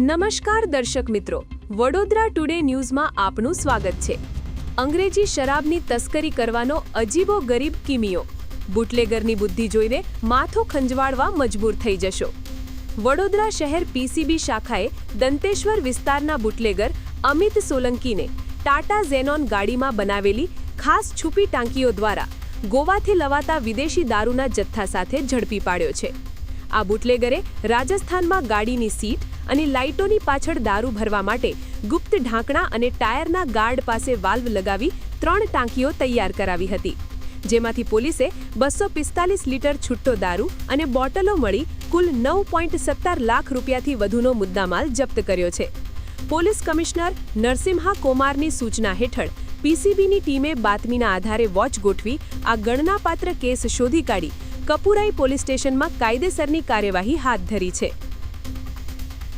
નમસ્કાર દર્શક મિત્રો, વડોદરા ટુડે ન્યૂઝમાં આપનું સ્વાગત છે। અંગ્રેજી શરાબની તસ્કરી કરવાનો અજીબો ગરીબ કિમિયો, બુટલેગરની બુદ્ધિ જોઈને માથું ખંજવાળવા મજબૂર થઈ જશો। વડોદરા શહેર પીસીબી શાખાએ દંતેશ્વર વિસ્તારના બુટલેગર અમિત સોલંકીને ટાટા ઝેનોન ગાડીમાં બનાવેલી ખાસ છુપી ટાંકીઓ દ્વારા ગોવાથી લવાતા વિદેશી દારૂના જથ્થા સાથે ઝડપી પાડ્યો છે। આ બુટલેગરે રાજસ્થાનમાં ગાડીની સીટ અને લાઇટોની પાછળ દારૂ ભરવા માટે ગુપ્ત ઢાંકણા અને ટાયરના ગાર્ડ પાસે વાલ્વ લગાવી 3 ટાંકીઓ તૈયાર કરાવી હતી, જેમાંથી પોલીસે 245 લીટર છૂટો દારૂ અને બોટલો મળી કુલ 9.17 લાખ રૂપિયાથી વધુનો મુદ્દામાલ જપ્ત કર્યો છે। પોલીસ કમિશનર નરસિમ્હા કોમારની સૂચના હેઠળ પીસીબીની ટીમે બાતમીના આધારે વોચ ગોઠવી આ ગણનાપાત્ર કેસ શોધી કાઢી કપુરાઈ પોલીસ સ્ટેશનમાં કાયદેસરની કાર્યવાહી હાથ ધરી છે।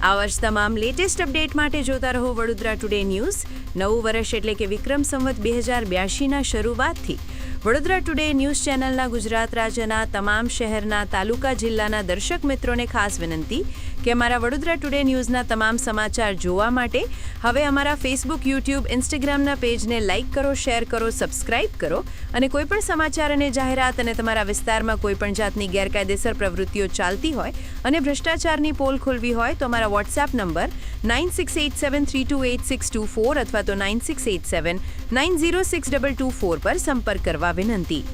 આવા જ તમામ લેટેસ્ટ અપડેટ માટે જોતા રહો વડોદરા ટુડે ન્યૂઝ। નવું વર્ષ એટલે કે વિક્રમ સંવત 2082ના શરૂઆતથી વડોદરા ટુડે ન્યૂઝ ચેનલના ગુજરાત રાજ્યના તમામ શહેરના તાલુકા જિલ્લાના દર્શક મિત્રોને ખાસ વિનંતી કે અમારા વડોદરા ટુડે ન્યૂઝના તમામ સમાચાર જોવા માટે હવે અમારા ફેસબુક, યુટ્યુબ, ઇન્સ્ટાગ્રામના પેજને લાઇક કરો, શેર કરો, સબસ્ક્રાઇબ કરો અને કોઈપણ સમાચાર અને જાહેરાત અને તમારા વિસ્તારમાં કોઈપણ જાતની ગેરકાયદેસર પ્રવૃત્તિઓ ચાલતી હોય અને ભ્રષ્ટાચારની પોલ ખોલવી હોય તો અમારા વોટ્સએપ નંબર 9687328624 અથવા તો 9687906224 પર સંપર્ક કરવા વિનંતી।